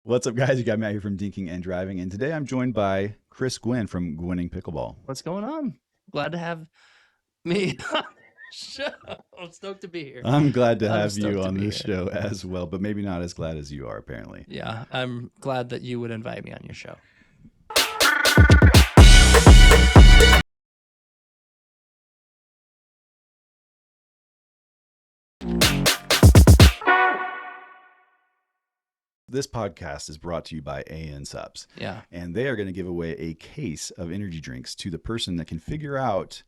What's up, guys? You got Matt here from Dinking and Driving, and today I'm joined by Chris Gwynn from Gwinning Pickleball. What's going on? Glad to have me on the show. I'm stoked to be here. I'm glad to I'm have you stoked to on be this here. show as well, but maybe not as glad as you are, apparently. Yeah, I'm glad that you would invite me on your show. This podcast is brought to you by AN Subs. Yeah. And they are going to give away a case of energy drinks to the person that can figure out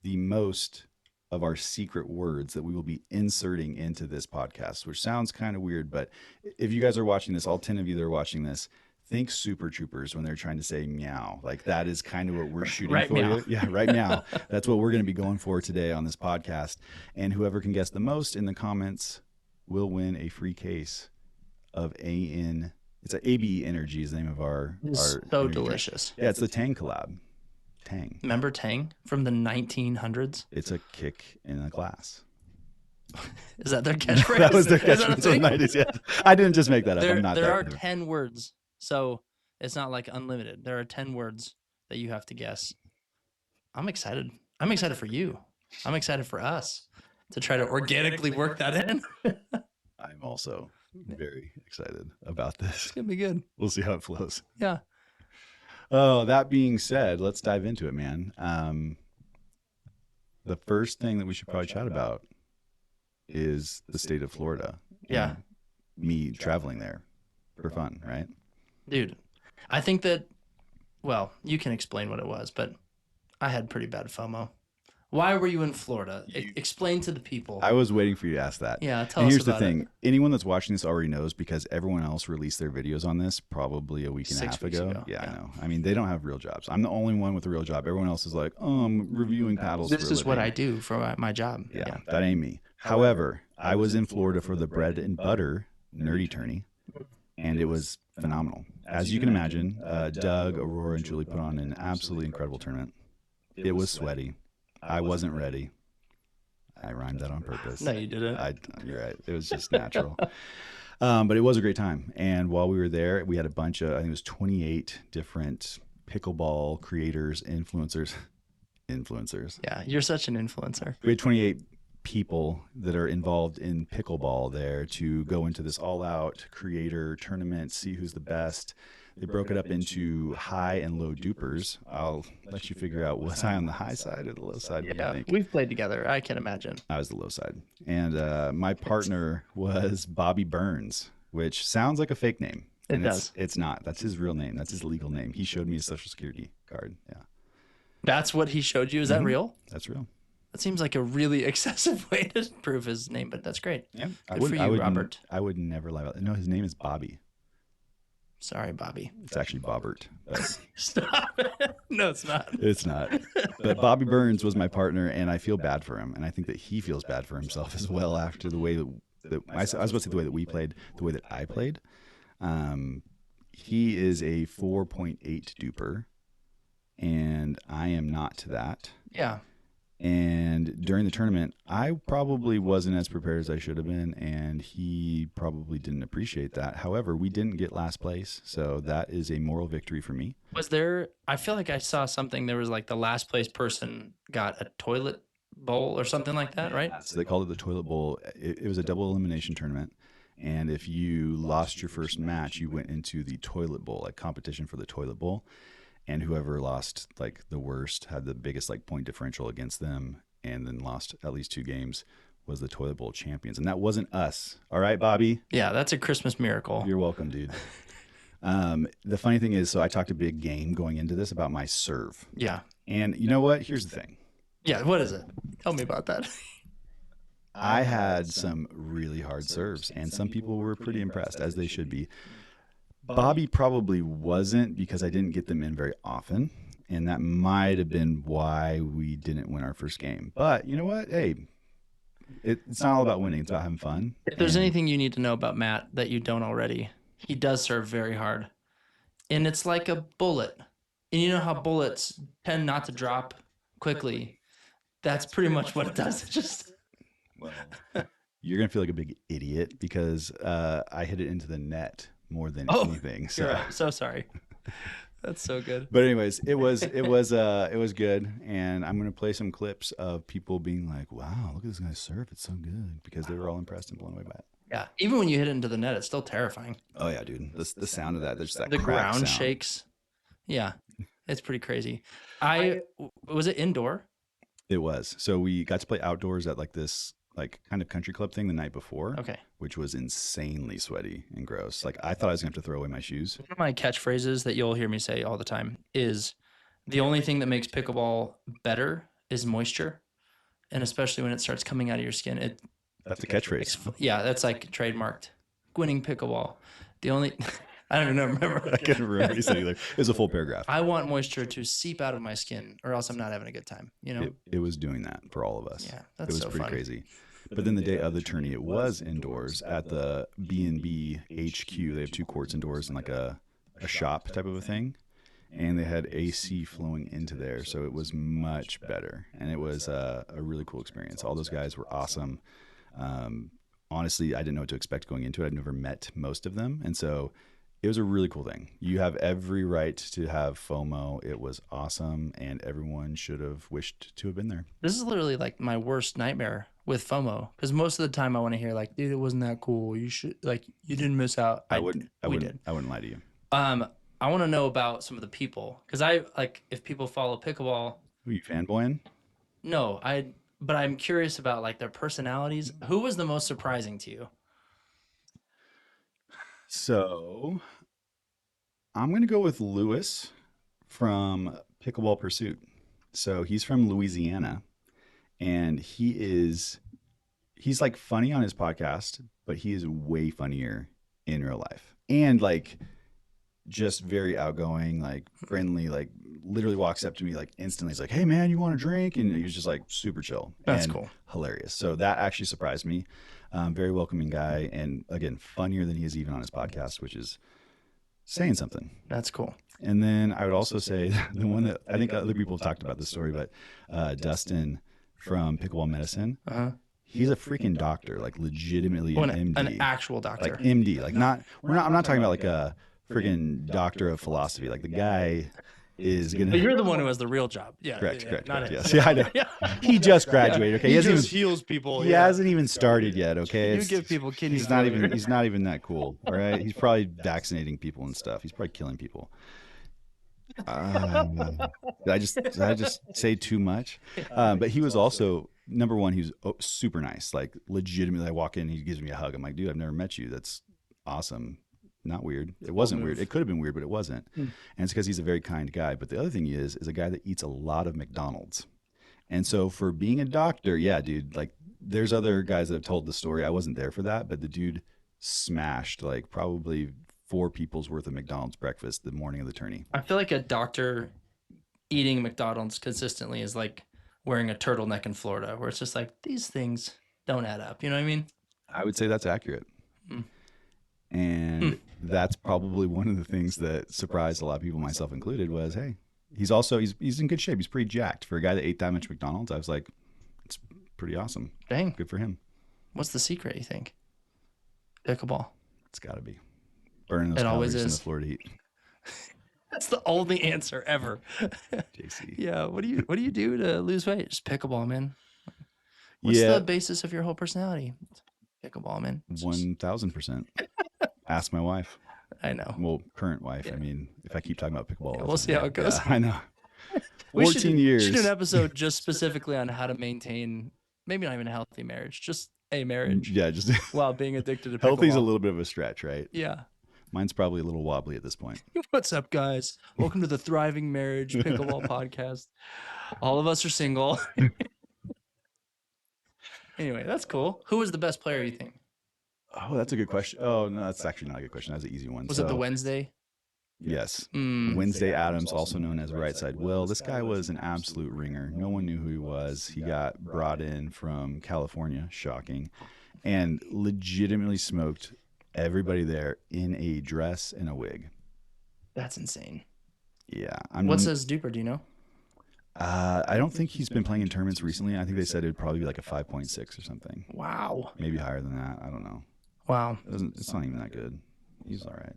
the most of our secret words that we will be inserting into this podcast, which sounds kind of weird, but if you guys are watching this, all 10 of you that are watching this, think Super Troopers when they're trying to say meow. Like that is kind of what we're shooting Right for meow. you. Yeah, right meow. That's what we're going to be going for today on this podcast. And whoever can guess the most in the comments will win a free case of AN. It's a ABE Energy is the name of our So energy delicious. drink. Yeah, it's the Tang collab. Tang. Remember Tang from the 1900s? It's a kick in a glass. Is that their catchphrase? That was their Is that a catchphrase in the thing? 90s. Yeah. I didn't just make that up. I'm not There that are good. 10 words, so it's not like unlimited. There are 10 words that you have to guess. I'm excited. I'm excited for you. I'm excited for us to try to organically work that in. I'm also very excited about this. It's going to be good. We'll see how it flows. Yeah. Oh, that being said, let's dive into it, man. The first thing that we should probably chat about is the state of Florida. Yeah. And me traveling there for fun, right? Dude, I think that, well, you can explain what it was, but I had pretty bad FOMO. Why were you in Florida? Explain to the people. I was waiting for you to ask that. Yeah, tell And us here's the about thing. it. Anyone that's watching this already knows because everyone else released their videos on this probably a week and a 6 half weeks ago. ago. Yeah, Yeah. I know. I mean, they don't have real jobs. I'm the only one with a real job. Everyone else is like, oh, I'm reviewing paddles. This for a is what living. I do for my job. Yeah, that ain't me. However, I was in Florida for the bread and butter nerdy tourney, and it was phenomenal. As you can imagine, Doug, Aurora, and Julie put on an absolutely incredible tournament. It was sweaty. I wasn't ready. I rhymed that on purpose. No, you didn't. You're right. It was just natural. But it was a great time. And while we were there, we had a bunch of, I think it was 28 different pickleball creators, influencers. Yeah, you're such an influencer. We had 28 people that are involved in pickleball there to go into this all-out creator tournament, see who's the best. They broke it up into high and low dupers. I'll let you figure out, was I on the high side or the low side? What do you Yeah, think? we've played together. I can imagine. I was the low side. And my partner was Bobby Burns, which sounds like a fake name. It And does. It's not. That's his real name. That's his legal name. He showed me his social security card. Yeah, That's what he showed you. Is that real? that's real. That seems like a really excessive way to prove his name, but that's great. Yeah. Good for you, Robert. I would never lie about it. No, his name is Bobby. Sorry, Bobby. It's actually Bobbert. But Stop it. No, it's not. it's not. But Bobby Burns was my partner, and I feel bad for him. And I think that he feels bad for himself as well after the way that I was about to say the way that we played, the way that I played. He is a 4.8 duper, and I am not to that. Yeah. And during the tournament, I probably wasn't as prepared as I should have been, and he probably didn't appreciate that. However, we didn't get last place, so that is a moral victory for me. Was there, I feel like I saw something, there was like the last place person got a toilet bowl or something like that, right? So they called it the toilet bowl. It was a double elimination tournament, and if you lost your first match, you went into the toilet bowl, like competition for the toilet bowl. And whoever lost like the worst, had the biggest like point differential against them, and then lost at least 2 games, was the toilet bowl champions. And that wasn't us. All right, Bobby? Yeah, that's a Christmas miracle. You're welcome, dude. The funny thing is, so I talked a big game going into this about my serve. Yeah. And you know what? Here's the thing. Yeah, what is it? Tell me about that. I had some really hard serves, and some people were pretty impressed, as they should be. Bobby probably wasn't, because I didn't get them in very often, and that might have been why we didn't win our first game. But you know what? Hey, it's not all about winning. It's about having fun. If there's And anything you need to know about Matt that you don't already, he does serve very hard. And it's like a bullet. And you know how bullets tend not to drop quickly. That's pretty much what it does. It just you're going to feel like a big idiot because I hit it into the net more than Oh, anything. So. You're right. So sorry. That's so good. But anyways, it was good, and I'm gonna play some clips of people being like, "Wow, look at this guy surf! It's so good," because they were all impressed and blown away by it. Yeah. Even when you hit it into the net, it's still terrifying. Oh yeah, dude, the sound of that, there's that The crack ground sound. shakes. Yeah, it's pretty crazy. Was it indoor? It was. So we got to play outdoors at like this like kind of country club thing the night before, Okay. which was insanely sweaty and gross. Like I thought I was gonna have to throw away my shoes. One of my catchphrases that you'll hear me say all the time is the only thing that makes pickleball better is moisture. And especially when it starts coming out of your skin. That's a catchphrase. Yeah, that's like trademarked. Winning pickleball. The only, I don't even remember. I can't remember what you said either. It was a full paragraph. I want moisture to seep out of my skin or else I'm not having a good time, you know? It was doing that for all of us. Yeah, It that's was so pretty fun. crazy. But then the day of the tourney, it was indoors at the B&B HQ. They have 2 courts indoors and like a shop type of a thing. And they had AC flowing into there. So it was much better. And it was a really cool experience. All those guys were awesome. Honestly, I didn't know what to expect going into it. I'd never met most of them. And so it was a really cool thing. You have every right to have FOMO. It was awesome. And everyone should have wished to have been there. This is literally like my worst nightmare with FOMO because most of the time I want to hear like, dude, it wasn't that cool. You should like, you didn't miss out. I wouldn't lie to you. I want to know about some of the people because I like if people follow pickleball. Who you fanboying? No, but I'm curious about like their personalities. Who was the most surprising to you? So I'm going to go with Lewis from Pickleball Pursuit. So he's from Louisiana, and he's like funny on his podcast, but he is way funnier in real life. And like just very outgoing, like friendly, like literally walks up to me like instantly. He's like, "Hey man, you want a drink?" And he was just like super chill. That's and cool. Hilarious. So that actually surprised me. Very welcoming guy. And again, funnier than he is even on his podcast, which is saying something. That's cool. And then I would also say the one that I think other people have talked about this story, but Dustin from Pickleball Medicine, he's a freaking doctor, like legitimately an MD. An actual doctor. Like MD. Like I'm not talking about like a freaking doctor of philosophy. Like the guy is gonna. But you're the one who has the real job. Yeah. Correct. Not him. Yes. Yeah, I know. Yeah. He just graduated. Okay. He hasn't just even, heals people. he hasn't even started yet. Okay. You give people kidney He's not failure. even that cool. All right. He's probably vaccinating people and stuff. He's probably killing people. Did I just say too much? But he was also number one. He was super nice. Like legitimately, I walk in, he gives me a hug. I'm like, dude, I've never met you. That's awesome. Not weird. It wasn't weird. It could have been weird, but it wasn't. And it's because he's a very kind guy. But the other thing is a guy that eats a lot of McDonald's. And so for being a doctor, yeah, dude, like there's other guys that have told the story. I wasn't there for that, but the dude smashed like probably 4 people's worth of McDonald's breakfast the morning of the tourney. I feel like a doctor eating McDonald's consistently is like wearing a turtleneck in Florida, where it's just like these things don't add up. You know what I mean? I would say that's accurate. And that's probably one of the things that surprised a lot of people, myself included, was, hey, he's in good shape. He's pretty jacked. For a guy that ate that much McDonald's, I was like, it's pretty awesome. Dang. Good for him. What's the secret, you think? Pickleball. It's got to be. Burning those It always calories in is. the Florida heat. That's the only answer ever. JC. Yeah. What do you do to lose weight? Just pickleball, man. What's the basis of your whole personality? Pickleball, man. 1,000%. Ask my wife. I know. Well, current wife. Yeah. I mean, if I keep talking about pickleball, Yeah, we'll see how it goes. Yeah, I know. We 14 years. should do an episode just specifically on how to maintain, maybe not even a healthy marriage, just a marriage. Yeah, just while being addicted to pickleball. Healthy's a little bit of a stretch, right? Yeah. Mine's probably a little wobbly at this point. What's up, guys? Welcome to the Thriving Marriage Pickleball Podcast. All of us are single. Anyway, that's cool. Who was the best player, you think? Oh, that's a good question. Oh, no, that's actually not a good question. That's an easy one. Was it the Wednesday? Yes. Wednesday Adams, also known as Right Side Will. This guy was an absolute ringer. No one knew who he was. He got brought in from California, shocking, and legitimately smoked everybody there in a dress and a wig. That's insane. Yeah. What's his duper? Do you know? I don't think he's been playing in tournaments recently. I think they said it would probably be like a 5.6 or something. Wow. Maybe higher than that. I don't know. Wow. It's not even that good. He's all right.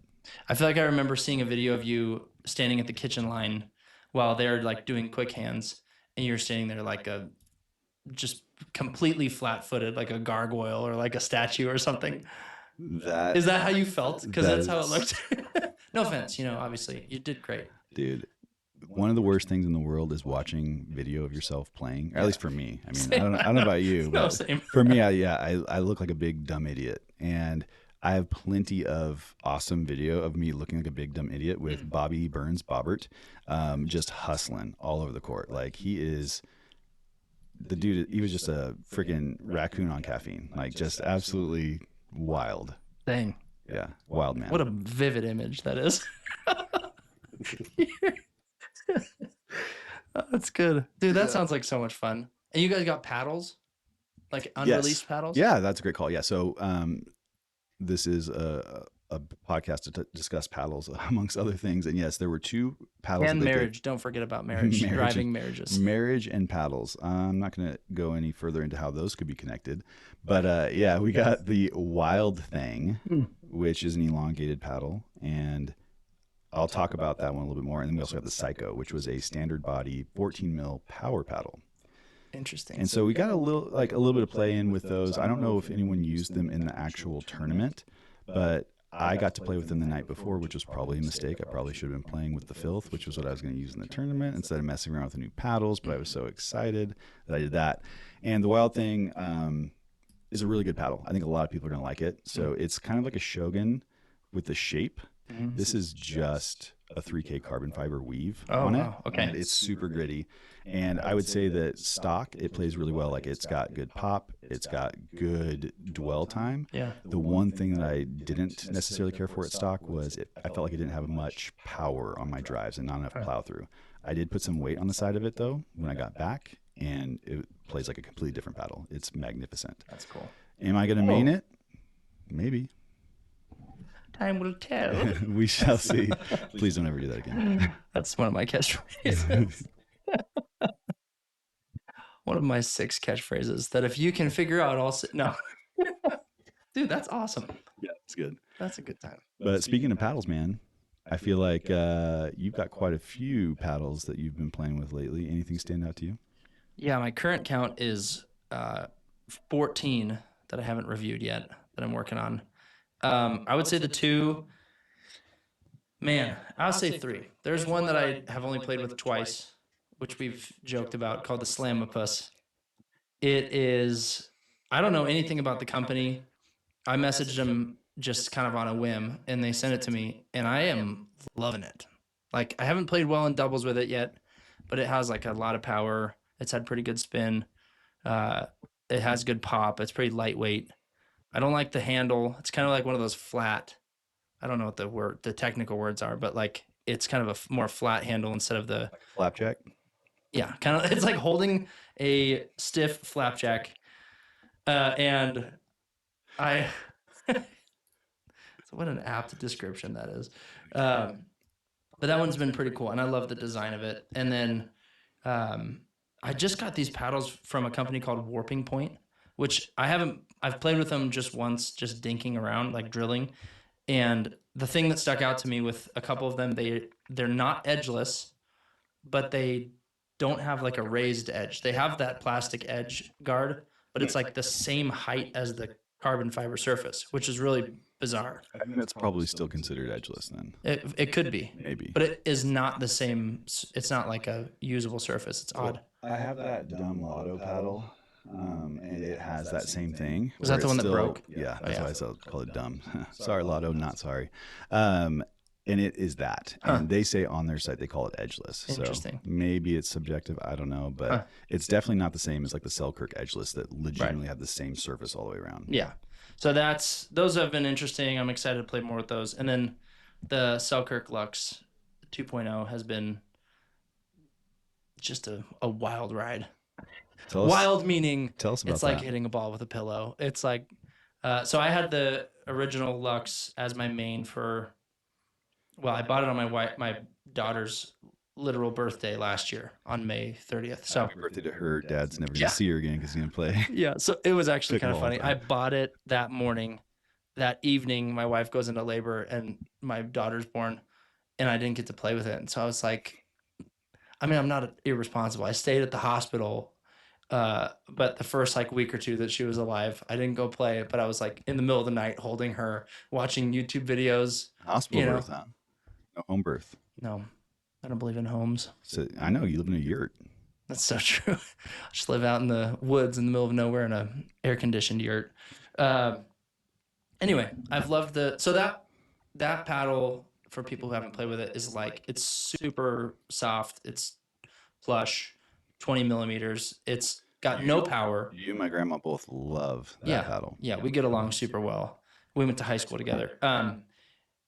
I feel like I remember seeing a video of you standing at the kitchen line while they're like doing quick hands, and you're standing there like a just completely flat-footed, like a gargoyle or like a statue or something. Is that how you felt? Because that's how it looked. No offense, obviously you did great, dude. One of the worst things in the world is watching video of yourself playing. Or at least for me. I mean, I don't know about you, but for me, I look like a big dumb idiot, and I have plenty of awesome video of me looking like a big dumb idiot with Bobby Burns, Bobbert, just hustling all over the court. Like he is the dude. He was just a freaking raccoon on caffeine. Like just absolutely wild. Dang. Yeah, wild man. What a vivid image that is. Oh, that's good, dude. That sounds like so much fun. And you guys got paddles, like unreleased paddles? Yeah, that's a great call. Yeah, so this is a podcast to discuss paddles amongst other things. And yes, there were 2 paddles. And marriage. Don't forget about marriage. Driving marriages. Marriage and paddles. I'm not going to go any further into how those could be connected. But yeah, we got the Wild Thing, which is an elongated paddle. And I'll talk about that one a little bit more. And then we also have the Psycho, which was a standard body 14 mil power paddle. Interesting. And so we got a little bit of play in with those. I don't know if anyone used them in the actual tournament, but I got to play with them the night before, which was probably a mistake. I probably should have been playing with the Filth, which was what I was going to use in the tournament instead of messing around with the new paddles. But I was so excited that I did that. And the Wild Thing is a really good paddle. I think a lot of people are going to like it. So it's kind of like a Shogun with the shape. This is just a 3K carbon fiber weave on it. Wow. Okay. And it's super gritty. And I would say that stock, it plays really well. Like it's got good pop. It's got good dwell time. Yeah. The one thing that I didn't necessarily care for at stock was I felt like it didn't have much power on my drives and not enough plow through. I did put some weight on the side of it though when I got back, and it plays like a completely different paddle. It's magnificent. That's cool. Am I going to main it? Maybe. Time will tell. We shall see. Please don't ever do that again. That's one of my catchphrases. One of my 6 catchphrases that if you can figure out, I'll say no. Dude, that's awesome. Yeah, it's good. That's a good time. But speaking of paddles, man, I feel like you've got quite a few paddles that you've been playing with lately. Anything stand out to you? Yeah, my current count is 14 that I haven't reviewed yet that I'm working on. I would say the 2, man, I'll say 3. There's one that I have only played with twice, which we've joked about, called the Slamopus. It is, I don't know anything about the company. I messaged them just kind of on a whim, and they sent it to me, and I am loving it. Like, I haven't played well in doubles with it yet, but it has like a lot of power. It's had pretty good spin. It has good pop. It's pretty lightweight. I don't like the handle. It's kind of like one of those flat, I don't know what the technical words are, but like it's kind of a more flat handle instead of the flapjack. Yeah, kind of. It's like holding a stiff flapjack, and I. So what an apt description that is. But that one's been pretty cool, and I love the design of it. And then I just got these paddles from a company called Warping Point, which I've played with them just once, just dinking around, like drilling. And the thing that stuck out to me with a couple of them, they're not edgeless, but they don't have like a raised edge. They have that plastic edge guard, but it's like the same height as the carbon fiber surface, which is really bizarre. I think that's probably still considered edgeless then. It could be. Maybe. But it is not the same. It's not like a usable surface. It's odd. I have that dumb Lotto paddle, and it has that same thing. Was that the one that broke? Yeah, that's why I call it dumb. Sorry, Lotto, not sorry. And it is that. And they say on their site they call it edgeless. Interesting. So maybe it's subjective. I don't know. But it's definitely not the same as like the Selkirk edgeless that legitimately have the same surface all the way around. Yeah. So those have been interesting. I'm excited to play more with those. And then the Selkirk Luxx 2.0 has been just a wild ride. Wild meaning tell us about it's like hitting a ball with a pillow. It's like, so I had the original Luxx as my main for, well, I bought it on my daughter's literal birthday last year on May 30th. So happy birthday to her. Dad's never going to see her again because he's going to play. Yeah. So it was actually kind of funny. Time. I bought it that morning that evening, my wife goes into labor and my daughter's born, and I didn't get to play with it. And so I was like, I mean, I'm not irresponsible. I stayed at the hospital, but the first like week or two that she was alive, I didn't go play it. But I was like in the middle of the night holding her, watching YouTube videos. Hospital You know, birth, huh? No home birth. no, I don't believe in homes. So I know you live in a yurt. That's so true. I just live out in the woods in the middle of nowhere in a air conditioned yurt. Uh, anyway, I've loved that paddle for people who haven't played with it is like it's super soft. It's plush, 20 millimeters. It's got no power. You and my grandma both love that Yeah, paddle. yeah, we get along super well. We went to high school together.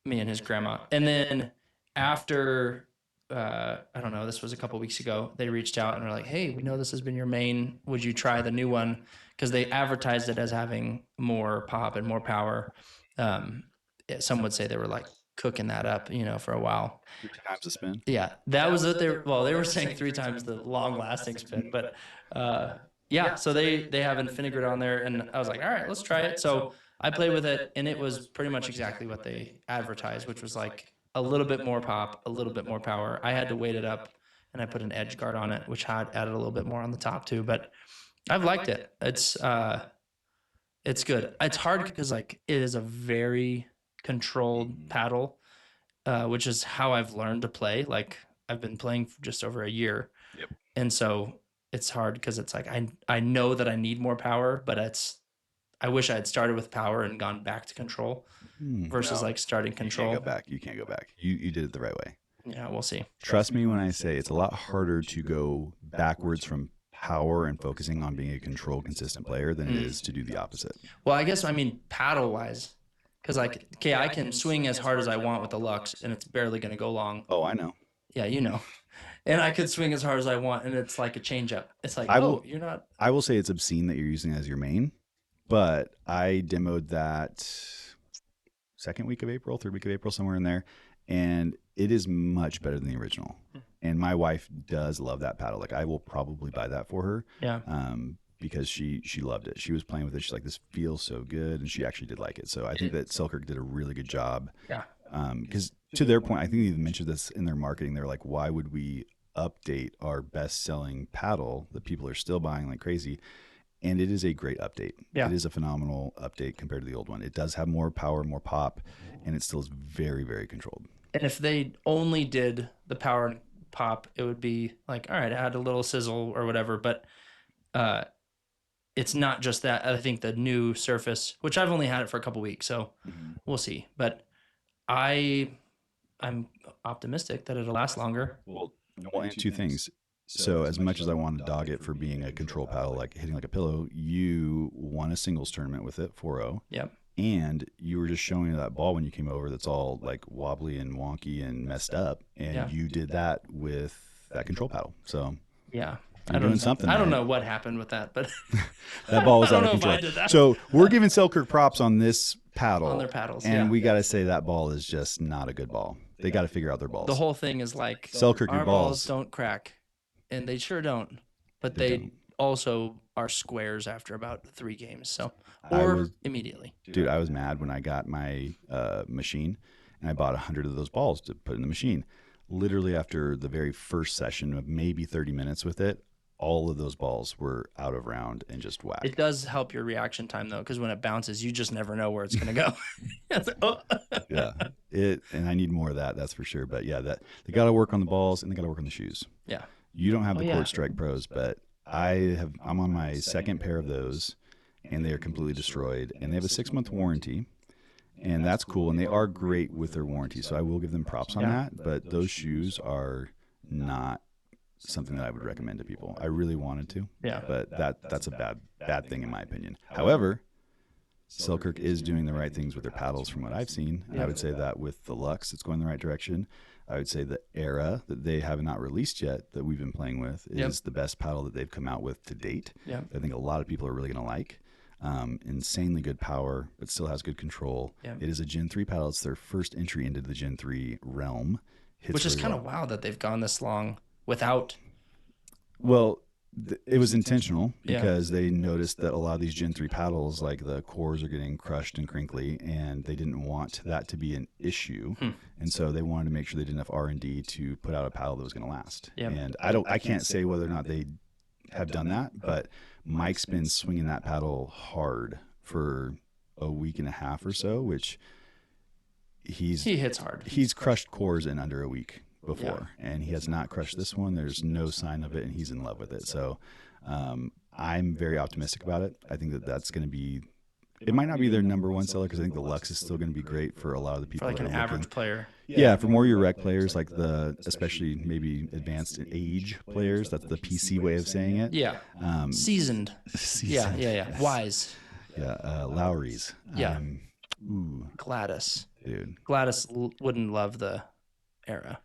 Me and his grandma. And then after I don't know, this was a couple weeks ago, they reached out and were like, hey, we know this has been your main. Would you try the new one? Because they advertised it as having more pop and more power. Some would say they were like cooking that up, for a while. 3 times the spin. Yeah, that was what they were saying 3 times the long lasting spin, but yeah, so they have Infinity Grid on there, and I was like, all right, let's try it. So I played with it, and it was pretty much exactly what they advertised, which was like a little bit more pop, a little bit more power. I had to weight it up, and I put an edge guard on it, which had added a little bit more on the top too. But I've liked it. It's good. It's hard because like it is a very controlled paddle, which is how I've learned to play. Like I've been playing for just over a year. Yep. And so it's hard because it's like I know that I need more power, but I wish I had started with power and gone back to control versus like starting control. You can't go back. You did it the right way. Yeah, we'll see. Trust me when I say it's a lot harder to go backwards from power and focusing on being a controlled, consistent player than it is to do the opposite. Well, I guess I mean paddle wise, because like okay, I can swing as hard as I want with the Luxx, and it's barely going to go long. Oh, I know. Yeah, and I could swing as hard as I want, and it's like a change up. It's like, you're not. I will say it's obscene that you're using it as your main, but I demoed that third week of April, somewhere in there, and it is much better than the original. And my wife does love that paddle. Like I will probably buy that for her. Yeah. Because she loved it. She was playing with it. She's like, this feels so good, and she actually did like it. So I think that Selkirk did a really good job. Yeah. Because to their point, I think they even mentioned this in their marketing. They're like, why would we update our best-selling paddle that people are still buying like crazy? And it is a great update. Yeah. It is a phenomenal update compared to the old one. It does have more power, more pop, and it still is very, very controlled. And if they only did the power and pop, it would be like, all right, I had a little sizzle or whatever. But it's not just that. I think the new Surface, which I've only had it for a couple weeks, so we'll see. But I'm optimistic that it'll last longer. Well, and two things. So as much as I want to dog it for being a control paddle, like hitting like a pillow, you won a singles tournament with it, 4-0. Yep. And you were just showing me that ball when you came over that's all like wobbly and wonky and messed up. And you did that with that control paddle. So yeah. You're doing something. I don't know what happened with that, but that ball was out of control. So we're giving Selkirk props on this paddle. On their paddles. And we got to say that ball is just not a good ball. They got to figure out their balls. The whole thing is like Selkirk, our your balls don't crack. And they sure don't. But they also are squares after about 3 games. So immediately. Dude, I was mad when I got my machine and I bought 100 of those balls to put in the machine. Literally after the very first session of maybe 30 minutes with it, all of those balls were out of round and just whack. It does help your reaction time though, because when it bounces, you just never know where it's going to go. Yeah, and I need more of that. That's for sure. But yeah, they got to work on the balls and they got to work on the shoes. Yeah, you don't have the Court Strike Pros, but I'm on my second pair of those, and they are completely destroyed. And they have a 6-month warranty, and that's cool. And they are great with their warranty, so I will give them props on that. But those shoes are not something that I would recommend to people. I really wanted to, but that's a bad thing in my opinion. However, Selkirk is doing the right things with their paddles from what I've seen, and I would say that with the Luxx, it's going the right direction. I would say the Era that they have not released yet that we've been playing with is the best paddle that they've come out with to date. I think a lot of people are really going to like. Insanely good power, but still has good control. It is a Gen 3 paddle. It's their first entry into the Gen 3 realm. Which is kind of wild that they've gone this long without. Well, It was intentional Yeah. because they noticed that a lot of these Gen 3 paddles, like the cores are getting crushed and crinkly, and they didn't want that to be an issue. And so they wanted to make sure they did enough R&D to put out a paddle that was going to last. Yep. And I can't say whether or not they have done that, but Mike's been swinging that paddle hard for a week and a half or so, which he hits hard. He's crushed cores in under a week before, and he has not crushed this one. There's no sign of it, and he's in love with it. So I'm very optimistic about it. I think that that's going to be, it might not be their number one seller because I think the Luxx is still going to be great for a lot of the people For like that an are average looking. player. Yeah, for more your rec players, like especially maybe advanced age players. That's the PC way of saying it. Yeah. Seasoned. Yeah. Wise. Yeah, Lowry's. Yeah. Ooh, Gladys. dude. Gladys wouldn't love the era.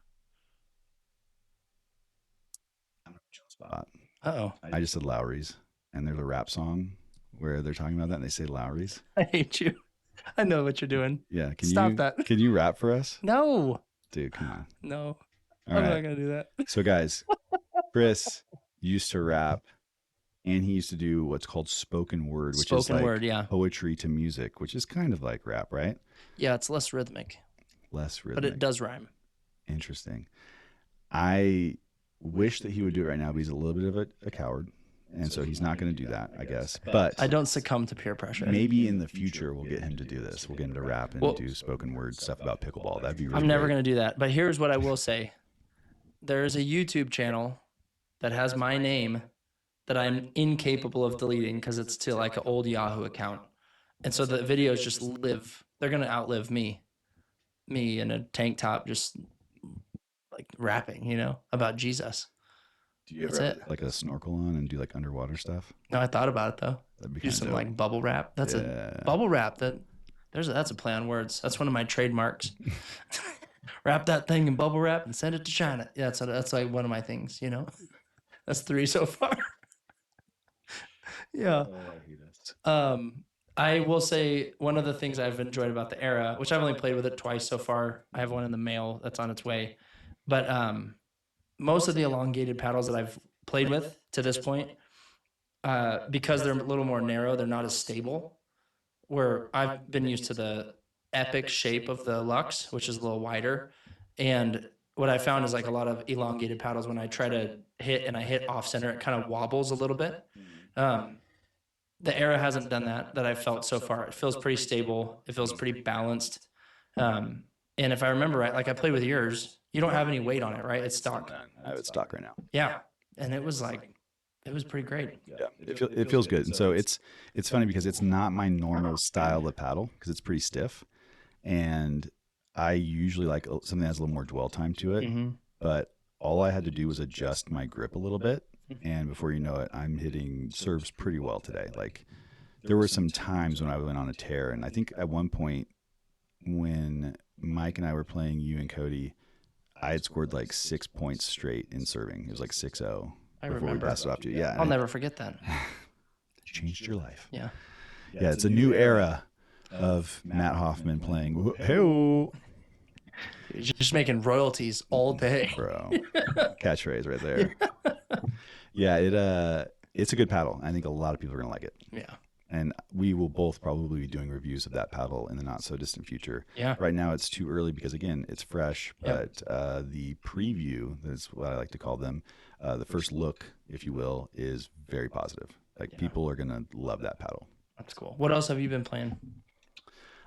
Spot. Uh-oh. I just said Lowry's, and there's a rap song where they're talking about that, and they say Lowry's. I hate you. I know what you're doing. Yeah, Stop that. Can you rap for us? No. Dude, come on. No. All I'm right. not going to do that. So, guys, Chris used to rap, and he used to do what's called spoken word, which is like word, yeah. poetry to music, which is kind of like rap, right? Yeah, it's less rhythmic. Less rhythmic. But it does rhyme. Interesting. I wish that he would do it right now, but he's a little bit of a coward, and so he's not going to do that, I guess. But I don't succumb to peer pressure. maybe in the future we'll get him to do this. We'll get him to rap and Well, do spoken word stuff about pickleball. That'd be really I'm never great. going to do that. But here's what I will say. There's a YouTube channel that has my name that I'm incapable of deleting because it's to like an old Yahoo account. And so the videos just live. They're going to outlive me. Me in a tank top just like rapping, you know, about Jesus. Do you That's ever it. have, like a snorkel on and do like underwater stuff? No, I thought about it though. That'd be Do kind some of like bubble wrap. That's a bubble wrap. That's a play on words. That's one of my trademarks. Wrap that thing in bubble wrap and send it to China. Yeah, that's like one of my things, you know. That's 3 so far. Yeah. I will say one of the things I've enjoyed about the era, which I've only played with it twice so far. I have one in the mail that's on its way. But most of the elongated paddles that I've played with to this point, because they're a little more narrow, they're not as stable. Where I've been used to the epic shape of the Luxx, which is a little wider. And what I found is like a lot of elongated paddles, when I try to hit and I hit off center, it kind of wobbles a little bit. The era hasn't done that I've felt so far. It feels pretty stable. It feels pretty balanced. And if I remember right, like I played with yours, you don't have any weight on it, right? It's stock. I have it stock right now. Yeah. And it was pretty great. Yeah, it feels good. And so it's funny because it's not my normal style of paddle because it's pretty stiff. And I usually like something that has a little more dwell time to it. Mm-hmm. But all I had to do was adjust my grip a little bit. And before you know it, I'm hitting serves pretty well today. Like there were some times when I went on a tear. And I think at one point when Mike and I were playing, you and Cody, I had scored like 6 points straight in serving. It was like 6-0. I before remember. we passed it off to you. Yeah. I'll never forget that. Changed your life. Yeah. Yeah, it's a new era of Matt Hoffman playing. Hey-o. You're just making royalties all day. Bro. Catchphrase right there. Yeah, it's a good paddle. I think a lot of people are going to like it. Yeah. And we will both probably be doing reviews of that paddle in the not so distant future. Yeah. Right now it's too early because again, it's fresh, Yep. but the preview, that's what I like to call them, the first look, if you will, is very positive. Like people are going to love that paddle. That's cool. What else have you been playing?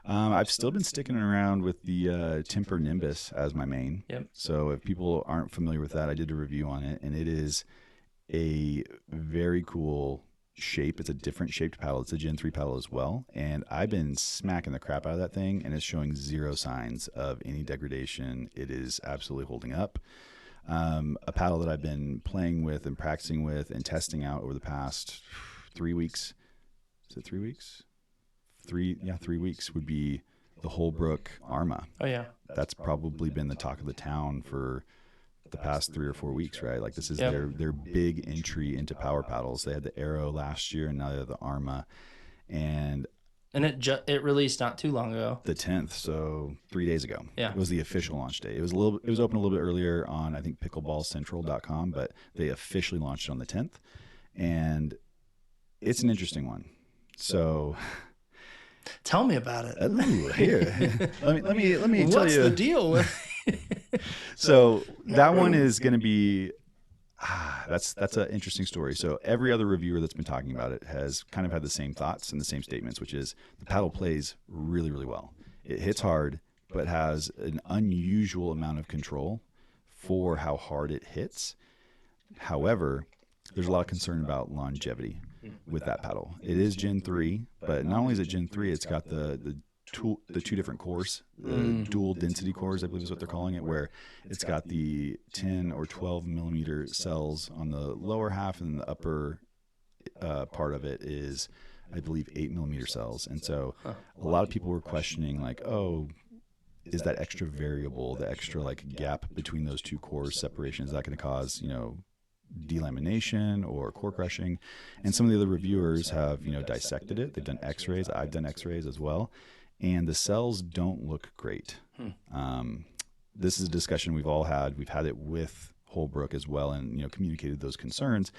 I've still been sticking around with the Temper Nimbus as my main. Yep. So if people aren't familiar with that, I did a review on it, and it is a very cool shape. It's a different shaped paddle. It's a Gen 3 paddle as well, and I've been smacking the crap out of that thing, and it's showing zero signs of any degradation. It is absolutely holding up. A paddle that I've been playing with and practicing with and testing out over the past 3 weeks. Is it 3 weeks? 3 weeks would be the Holbrook Arma. Oh yeah. That's probably been the talk of the town for the past 3 or 4 weeks, right? Like this is their big entry into power paddles. They had the Arrow last year, and now they have the Arma, and it released not too long ago. the 10th, so 3 days ago. Yeah. It was the official launch day. It was open a little bit earlier on I think pickleballcentral.com, but they officially launched it on the 10th. And it's an interesting one. So tell me about it. Ooh, here. let me tell What's you. the deal with So that one is going to be that's an interesting story. So every other reviewer that's been talking about it has kind of had the same thoughts and the same statements, which is the paddle plays really, really well. It hits hard, but has an unusual amount of control for how hard it hits. However, there's a lot of concern about longevity with that paddle. It is Gen 3, but not only is it Gen 3, it's got the two different cores, the dual density cores, I believe is what they're calling it, where it's got the 10 or 12 millimeter cells on the lower half, and the upper part of it is, I believe, 8 millimeter cells. And so a lot of people were questioning, like, oh, is that extra variable, the extra like gap between those two cores separation, is that going to cause, delamination or core crushing? And some of the other reviewers have, dissected it. They've done x-rays. I've done x-rays as well. And the cells don't look great. This is a discussion we've all had. We've had it with Holbrook as well, and communicated those concerns.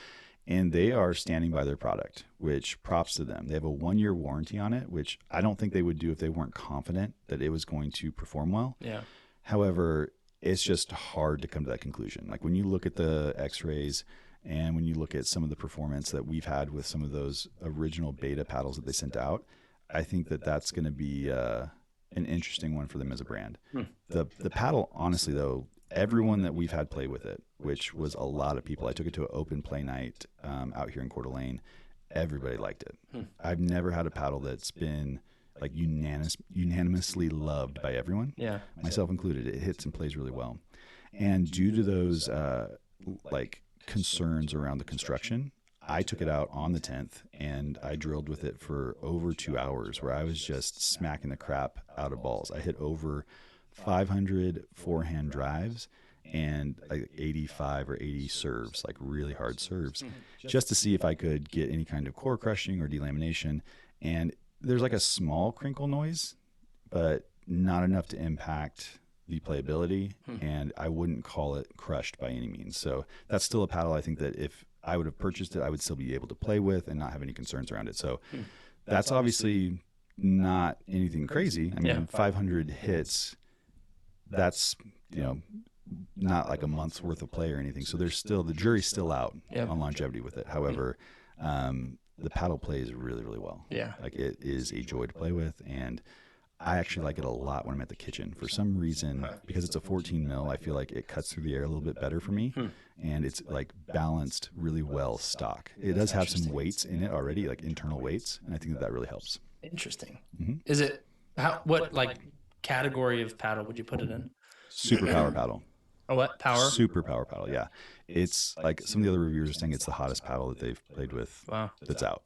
And they are standing by their product, which props to them. They have a 1-year warranty on it, which I don't think they would do if they weren't confident that it was going to perform well. Yeah. However, it's just hard to come to that conclusion. Like when you look at the x-rays and when you look at some of the performance that we've had with some of those original beta paddles that they sent out, I think that that's going to be an interesting one for them as a brand. The paddle, honestly, though, everyone that we've had play with it, which was a lot of people, I took it to an open play night out here in Coeur d'Alene. Everybody liked it. I've never had a paddle that's been like unanimously loved by everyone, myself included. It hits and plays really well. And due to those concerns around the construction, I took it out on the 10th and I drilled with it for over 2 hours, where I was just smacking the crap out of balls. I hit over 500 forehand drives and like 85 or 80 serves, like really hard serves, just to see if I could get any kind of core crushing or delamination. And there's like a small crinkle noise, but not enough to impact the playability, and I wouldn't call it crushed by any means. So that's still a paddle I think that if I would have purchased it, I would still be able to play with and not have any concerns around it. So that's obviously not anything crazy. I mean, 500 hits, that's, not like a month's worth of play or anything. So there's still, the jury's still out on longevity with it. However, the paddle plays really, really well. Yeah. Like it is a joy to play with, and I actually like it a lot when I'm at the kitchen. For some reason, because it's a 14 mil, I feel like it cuts through the air a little bit better for me, and it's like balanced really well stock. It does have some weights in it already, like internal weights, and I think that really helps. Interesting. Is it what category of paddle would you put it in? Super power paddle. Oh, what? Power? Super power paddle, yeah. It's like some of the other reviewers are saying it's the hottest paddle that they've played with that's out.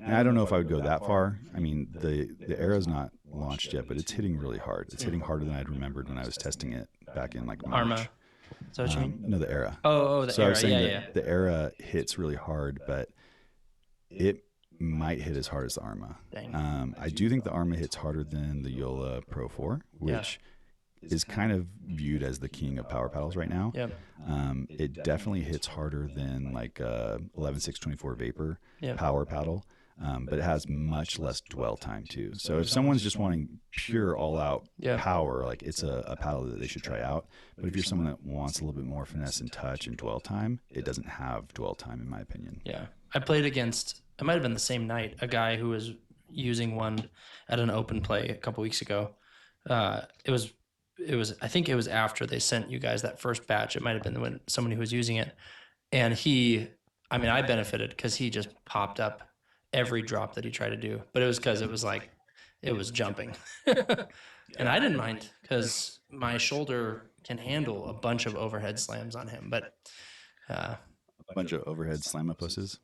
And I don't know if I would go that far. I mean, the Arrow's not launched yet, but it's hitting really hard. It's hitting harder than I'd remembered when I was testing it back in like March. Arma. Is that what you mean? No, the Era. Oh, the so Era. I was saying that the Era hits really hard, but it might hit as hard as the Arma. Dang. I do think the Arma hits harder than the Yola Pro 4, which is kind of viewed as the king of power paddles right now. Yep. It definitely hits harder than like 11.624 Vapor power paddle. But it has much less dwell time too. So if someone's just wanting pure all-out power, like it's a paddle that they should try out. But if you're someone that wants a little bit more finesse and touch and dwell time, it doesn't have dwell time in my opinion. Yeah, I played against, it might have been the same night, a guy who was using one at an open play a couple weeks ago. It was I think it was after they sent you guys that first batch. It might have been when somebody who was using it, and I benefited because he just popped up every drop that he tried to do, but it was because it was jumping. And I didn't mind because my shoulder can handle a bunch of overhead slams on him, but a bunch of overhead slamopusses.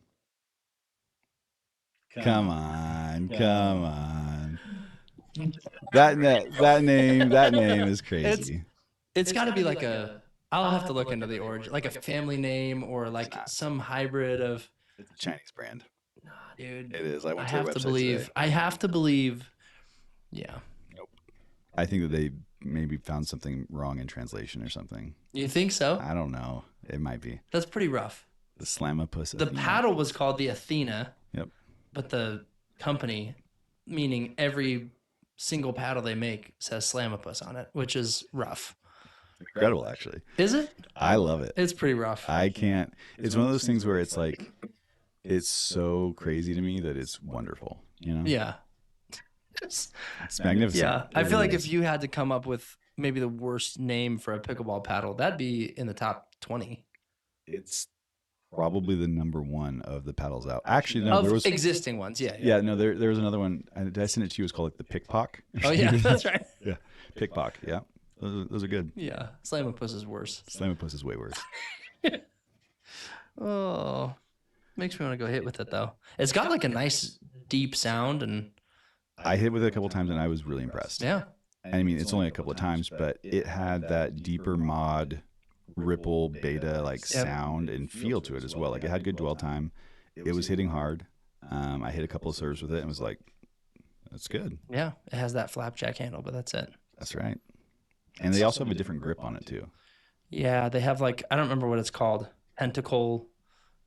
Come on. That name is crazy. It's got to be like I'll have to look into the origin, like a family name or like some hybrid of. It's a Chinese brand. Nah, dude. It is. I have to believe. Yeah. Nope. I think that they maybe found something wrong in translation or something. You think so? I don't know. It might be. That's pretty rough. The Slamopus. The Athena. paddle was called the Athena. Yep. But the company, meaning every single paddle they make, says Slamopus on it, which is rough. Incredible, actually. Is it? I love it. It's pretty rough. I can't. It's one of those things where it's like, it's so crazy to me that it's wonderful. You know? Yeah. It's magnificent. Yeah. I feel like if you had to come up with maybe the worst name for a pickleball paddle, that'd be in the top 20. It's probably the number one of the paddles out. Actually, no, Of there was existing ones. Yeah. Yeah, no, there was another one. Did I send it to you? It was called like the Pickpock. Oh, yeah. That's right. Yeah, Pickpock. Yeah, those are good. Yeah. Slamopus is worse. Slamopus is way worse. Oh, makes me want to go hit with it, though. It's got like a nice deep sound. And I hit with it a couple times and I was really impressed. yeah. I mean, it's only a couple of times, but it had that deeper mod ripple beta like sound and feel to it as well. Like it had good dwell time. It was hitting hard. I hit a couple of serves with it and was like, that's good. Yeah. It has that flapjack handle, but that's it. That's right. And they also have a different grip on it too. Yeah. They have like, I don't remember what it's called. Pentacle.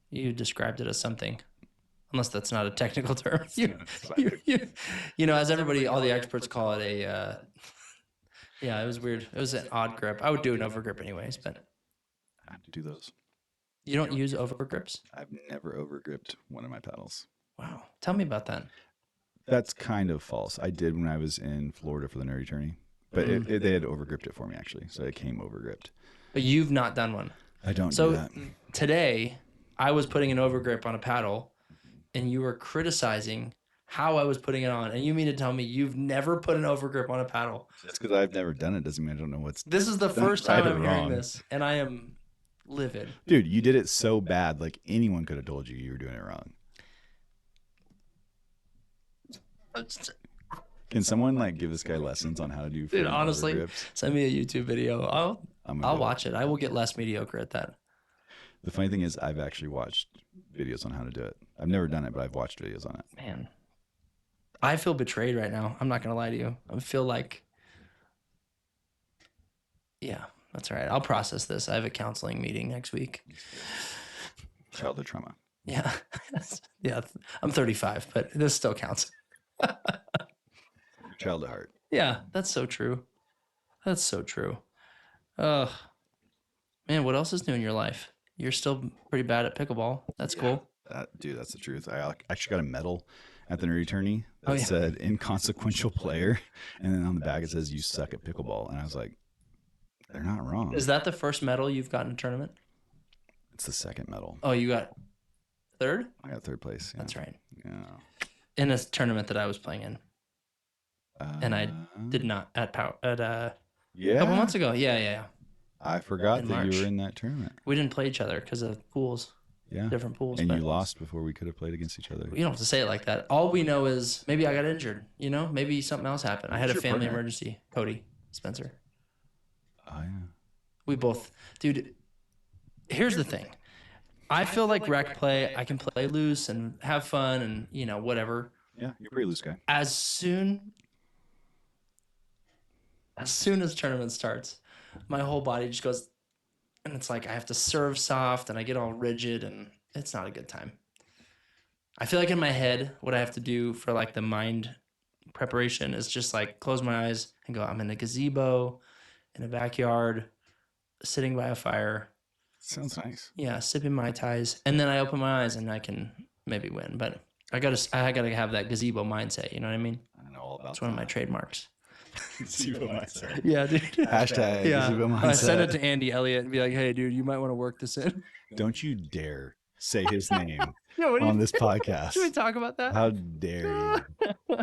You described it as something. Unless that's not a technical term. You know, as everybody, all the experts call it a, yeah, it was weird. It was an odd grip. I would do an overgrip anyways, but I have to do those. you don't use overgrips? I've never overgripped one of my paddles. Wow. Tell me about that. That's kind of false. I did when I was in Florida for the Nerdy Tourney, but they had overgripped it for me actually, so it came overgripped. But you've not done one. I don't So do that. today, I was putting an overgrip on a paddle, and you were criticizing how I was putting it on, and you mean to tell me you've never put an overgrip on a paddle? Just because I've never done it doesn't mean I don't know what's. This is the done first right time or I'm hearing wrong. this, and I am livid. Dude, you did it so bad, like anyone could have told you were doing it wrong. Can someone like give this guy lessons on how to do? Dude, freaking honestly, overgrips? send me a YouTube video. I'm gonna I'll do it. watch it. I will get less mediocre at that. The funny thing is, I've actually watched videos on how to do it. I've never done it, but I've watched videos on it. Man, I feel betrayed right now. I'm not gonna lie to you. I feel like, yeah, that's all right. I'll process this. I have a counseling meeting next week. Childhood trauma. Yeah, yeah. I'm 35, but this still counts. Child at heart. Yeah, that's so true. That's so true. Ugh. Man, what else is new in your life? You're still pretty bad at pickleball. That's cool. Dude, that's the truth. I actually got a medal at the Nerdy Tourney that Oh, yeah. said inconsequential player. And then on the back it says you suck at pickleball. And I was like, they're not wrong. Is that the first medal you've gotten in a tournament? It's the second medal. Oh, you got third? I got third place. Yeah. That's right. Yeah. In a tournament that I was playing in. And I did not a Yeah. couple months ago. Yeah. I forgot in that March. you were in that tournament. We didn't play each other because of pools, Yeah. different pools. And but you lost before we could have played against each other. you don't have to say it like that. All we know is maybe I got injured. You know, maybe something else happened. I had a Who's your family partner? emergency. Cody Spencer. Oh, yeah. We both, dude. Here's the thing. I feel like rec play. I can play loose and have fun and whatever. Yeah, you're a pretty loose guy. As soon as tournament starts, my whole body just goes, and it's like I have to serve soft and I get all rigid and it's not a good time. I feel like in my head, what I have to do for like the mind preparation is just like close my eyes and go, I'm in a gazebo, in a backyard, sitting by a fire. Sounds nice. Yeah, sipping Mai Tais. And then I open my eyes and I can maybe win. But I gotta have that gazebo mindset, you know what I mean? I know all about It's one of my trademarks. Gazebo mindset. Yeah, dude. Hashtag gazebo I send it mindset. to Andy Elliott and be like, hey, dude, you might want to work this in. Don't you dare say his name Yeah, what on this podcast. Should we talk about that? How dare you?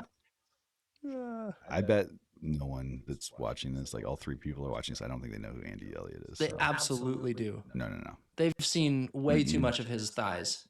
I bet no one that's watching this, like all three people are watching this, I don't think they know who Andy Elliott is. They so. absolutely do. No. They've seen way too much of his thighs.